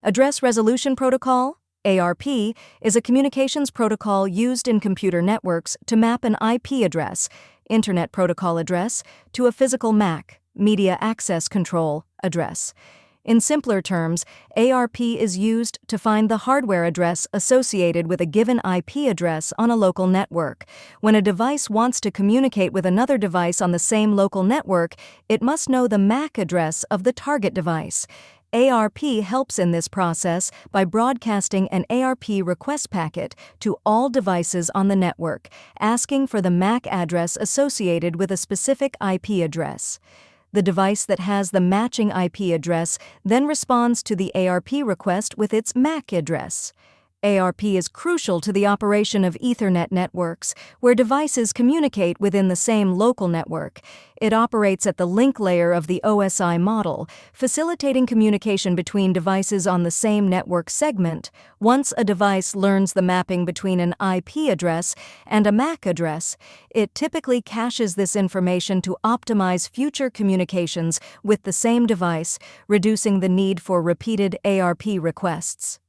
Address Resolution Protocol, ARP, is a communications protocol used in computer networks to map an IP address, Internet Protocol address, to a physical MAC, Media Access Control, address. In simpler terms, ARP is used to find the hardware address associated with a given IP address on a local network. When a device wants to communicate with another device on the same local network, it must know the MAC address of the target device. ARP helps in this process by broadcasting an ARP request packet to all devices on the network, asking for the MAC address associated with a specific IP address. The device that has the matching IP address then responds to the ARP request with its MAC address. ARP is crucial to the operation of Ethernet networks, where devices communicate within the same local network. It operates at the link layer of the OSI model, facilitating communication between devices on the same network segment. Once a device learns the mapping between an IP address and a MAC address, it typically caches this information to optimize future communications with the same device, reducing the need for repeated ARP requests.